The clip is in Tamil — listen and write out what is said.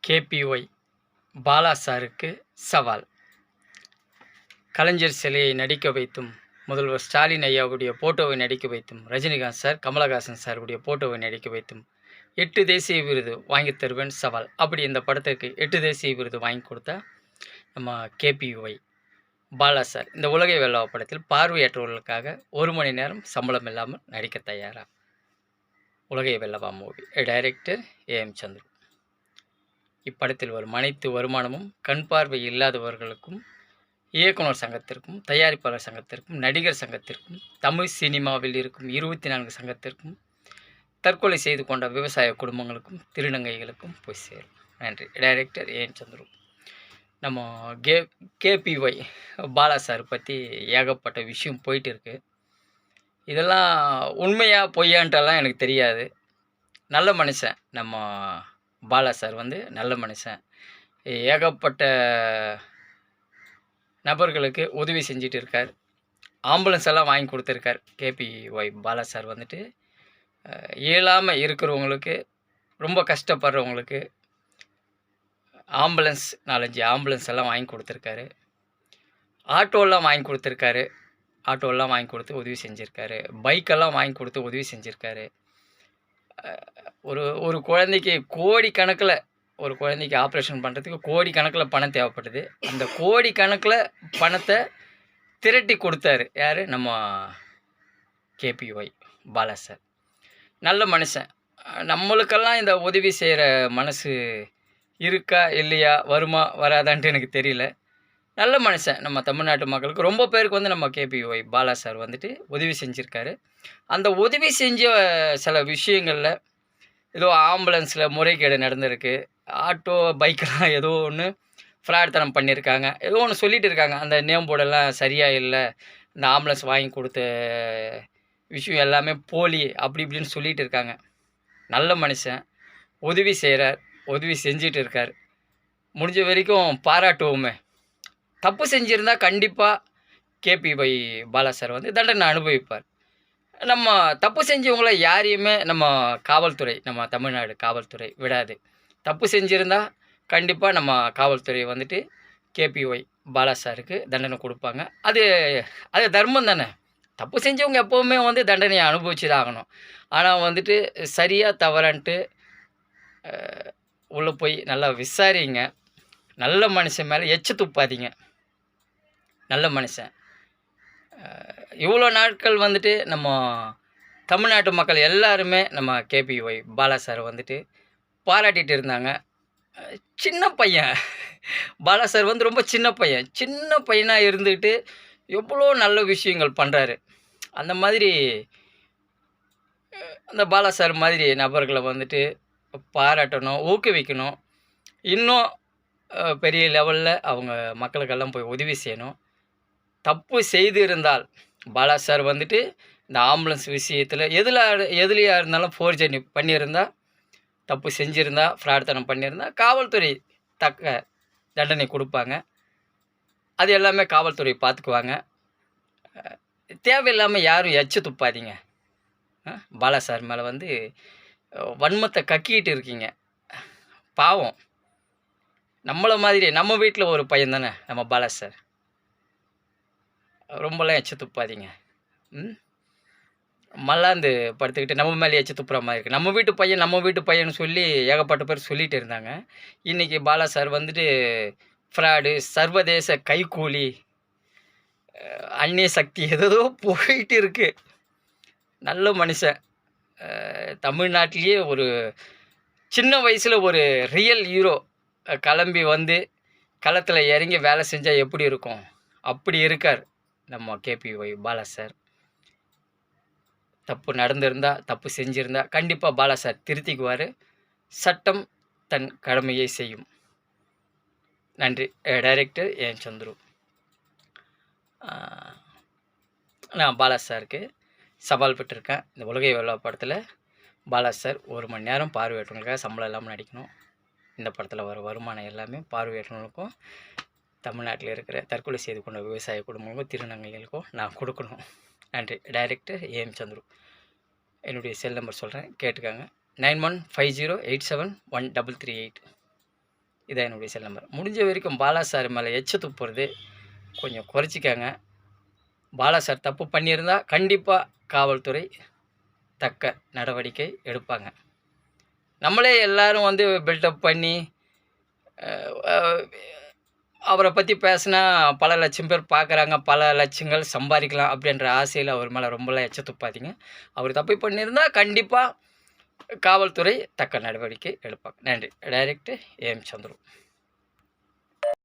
கேபிஒய் பாலா சாருக்கு சவால். கலைஞர் சிலையை நடிக்க வைத்தும், முதல்வர் ஸ்டாலின் ஐயாவுடைய போட்டோவை நடிக்க வைத்தும், ரஜினிகாந்த் சார், கமலஹாசன் சாருடைய போட்டோவை நடிக்க வைத்தும் 8 தேசிய விருது வாங்கி தருவேன் சவால். அப்படி இந்த படத்துக்கு 8 தேசிய விருது வாங்கி கொடுத்தா நம்ம கேபிஒய் பாலா சார் இந்த உலகை வெல்லா படத்தில் பார்வையற்றவர்களுக்காக 1 மணி நேரம் சம்பளம் இல்லாமல் நடிக்க தயாரா? உலகை வெல்லவா மூவி. Director AM Chandru. இப்படத்தில் வரும் அனைத்து வருமானமும் கண் பார்வை இல்லாதவர்களுக்கும், இயக்குனர் சங்கத்திற்கும், தயாரிப்பாளர் சங்கத்திற்கும், நடிகர் சங்கத்திற்கும், தமிழ் சினிமாவில் இருக்கும் 24 சங்கத்திற்கும், தற்கொலை செய்து கொண்ட விவசாய குடும்பங்களுக்கும், திருநங்கைகளுக்கும் போய் சேரும். நன்றி. Director AM Chandru. நம்ம கேபிஒய் பாலா சார் பற்றி ஏகப்பட்ட விஷயம் போயிட்டு இருக்கு. இதெல்லாம் உண்மையா பொய்யான்ட்டெல்லாம் எனக்கு தெரியாது. நல்ல மனுஷன் நம்ம பாலா சார் நல்ல மனுஷன். ஏகப்பட்ட நபர்களுக்கு உதவி செஞ்சிட்டு இருக்கார். ஆம்புலன்ஸ் எல்லாம் வாங்கி கொடுத்துருக்கார். கேபிஒய் பாலா சார் இயலாமல் இருக்கிறவங்களுக்கு, ரொம்ப கஷ்டப்படுறவங்களுக்கு ஆம்புலன்ஸ் 4-5 ஆம்புலன்ஸ் எல்லாம் வாங்கி கொடுத்துருக்காரு. ஆட்டோலாம் வாங்கி கொடுத்துருக்காரு. ஆட்டோலாம் வாங்கி கொடுத்து உதவி செஞ்சுருக்காரு. பைக்கெல்லாம் வாங்கி கொடுத்து உதவி செஞ்சுருக்காரு. ஒரு குழந்தைக்கு கோடிக்கணக்கில், ஒரு குழந்தைக்கு ஆப்ரேஷன் பண்ணுறதுக்கு கோடிக்கணக்கில் பணம் தேவைப்படுது. அந்த கோடிக்கணக்கில் பணத்தை திரட்டி கொடுத்தாரு. யார்? நம்ம கேபிஒய் பாலா சார். நல்ல மனுஷன். நம்மளுக்கெல்லாம் இந்த உதவி செய்கிற மனசு இருக்கா இல்லையா, வருமா வராதான்ட்டு எனக்கு தெரியல. நல்ல மனுஷன். நம்ம தமிழ்நாட்டு மக்களுக்கு ரொம்ப பேருக்கு நம்ம கேபிஒய் பாலா சார் உதவி செஞ்சுருக்காரு. அந்த உதவி செஞ்ச சில விஷயங்களில் ஏதோ ஆம்புலன்ஸில் முறைகேடு நடந்திருக்கு, ஆட்டோ பைக்கெலாம் ஏதோ ஒன்று ஃப்ராட்தனம் பண்ணியிருக்காங்க, ஏதோ ஒன்று சொல்லிகிட்டு இருக்காங்க. அந்த நேம் போர்டெல்லாம் சரியாக இல்லை, இந்த ஆம்புலன்ஸ் வாங்கி கொடுத்த விஷயம் எல்லாமே போலி, அப்படி இப்படின்னு சொல்லிகிட்டு இருக்காங்க. நல்ல மனுஷன். உதவி செய்கிறார், உதவி செஞ்சிட்டு இருக்கார். முடிஞ்ச வரைக்கும் பாராட்டுவோமே. தப்பு செஞ்சுருந்தால் கண்டிப்பாக கேபிஒய் பாலா சார் தண்டனை அனுபவிப்பார். நம்ம தப்பு செஞ்சவங்கள யாரையுமே நம்ம காவல்துறை, நம்ம தமிழ்நாடு காவல்துறை விடாது. தப்பு செஞ்சுருந்தால் கண்டிப்பாக நம்ம காவல்துறை கேபிஒய் பாலா சாருக்கு தண்டனை கொடுப்பாங்க. அது தர்மம் தானே. தப்பு செஞ்சவங்க எப்போவுமே தண்டனையை அனுபவிச்சு தான் ஆகணும். ஆனால் சரியாக தவறான்ட்டு உள்ளே போய் நல்லா விசாரிங்க. நல்ல மனுஷன் மேலே எச்சு துப்பாதீங்க. நல்ல மனுஷன். இவ்வளோ நாட்கள் நம்ம தமிழ்நாட்டு மக்கள் எல்லாருமே நம்ம கேபிஒய் பாலா சார் பாராட்டிகிட்டு இருந்தாங்க. சின்ன பையன் பாலா சார் ரொம்ப சின்ன பையன். சின்ன பையனாக இருந்துக்கிட்டு எவ்வளோ நல்ல விஷயங்கள் பண்ணுறாரு. அந்த மாதிரி அந்த பாலா சார் மாதிரி நபர்களை பாராட்டணும், ஊக்குவிக்கணும். இன்னும் பெரிய லெவலில் அவங்க மக்களுக்கெல்லாம் போய் உதவி செய்யணும். தப்பு செய்து இருந்தால் பாலா சார் இந்த ஆம்புலன்ஸ் விஷயத்தில் எதுலையாக இருந்தாலும் ஃபோர்ஜரி பண்ணியிருந்தால், தப்பு செஞ்சுருந்தா, ஃப்ராட்தனம் பண்ணியிருந்தா காவல்துறை தக்க தண்டனை கொடுப்பாங்க. அது எல்லாமே காவல்துறை பார்த்துக்குவாங்க. தேவையில்லாமல் யாரும் எச்சு துப்பாதீங்க. பாலா சார் மேலே வன்மத்தை கக்கிட்டு இருக்கீங்க. பாவம். நம்மளை மாதிரி நம்ம வீட்டில் ஒரு பையன் தானே நம்ம பாலா சார். ரொம்பலாம் எச்சு துப்பாதீங்க. மல்லாந்து படுத்துக்கிட்டு நம்ம மேலே எச்சு துப்புற மாதிரி இருக்குது. நம்ம வீட்டு பையன்னு சொல்லி ஏகப்பட்ட பேர் சொல்லிகிட்டு இருந்தாங்க. இன்றைக்கி பாலா சார் ஃப்ராடு, சர்வதேச கைக்கூலி, அந்நிய சக்தி ஏதோ போயிட்டு இருக்குது. நல்ல மனுஷன். தமிழ்நாட்டிலேயே ஒரு சின்ன வயசில் ஒரு ரியல் ஹீரோ கிளம்பி களத்தில் இறங்கி வேலை செஞ்சால் எப்படி இருக்கும், அப்படி இருக்கார் நம்ம கேபிஒய் பாலா சார். தப்பு நடந்திருந்தால், தப்பு செஞ்சுருந்தால் கண்டிப்பாக பாலா சார் திருத்திக்குவார். சட்டம் தன் கடமையை செய்யும். நன்றி. Director AM Chandru. நான் பாலா சாருக்கு சவால் விட்டுருக்கேன். இந்த உலகை வெல்லா படத்தில் பாலா சார் 1 மணி நேரம் பார்வையற்றவங்களுக்காக சம்பளம் இல்லாமல் நடிக்கணும். இந்த படத்தில் வர வருமானம் எல்லாமே பார்வையற்றவங்களுக்கும், தமிழ்நாட்டில் இருக்கிற தற்கொலை செய்து கொண்ட விவசாய குடும்பங்களுக்கும், திருநங்கைகளுக்கும் நான் கொடுக்கணும். நன்றி. Director AM Chandru. என்னுடைய செல் நம்பர் சொல்கிறேன், கேட்டுக்காங்க. 9150871338. இதான் என்னுடைய செல் நம்பர். முடிஞ்ச வரைக்கும் பாலா சார் மேலே எச்ச துப்புறது கொஞ்சம் குறைச்சிக்கங்க. பாலா சார் தப்பு பண்ணியிருந்தா கண்டிப்பாக காவல்துறை தக்க நடவடிக்கை எடுப்பாங்க. நம்மளே எல்லாரும் வந்து பில்டப் பண்ணி அவரை பற்றி பேசினா பல லட்சம் பேர் பார்க்குறாங்க, பல லட்சங்கள் சம்பாதிக்கலாம் அப்படின்ற ஆசையில் அவர் மேலே ரொம்பலாம் எச்ச துப்பாதீங்க. அவர் தப்பு பண்ணியிருந்தால் கண்டிப்பாக காவல்துறை தக்க நடவடிக்கை எடுப்பாங்க. நன்றி. Director AM Chandru.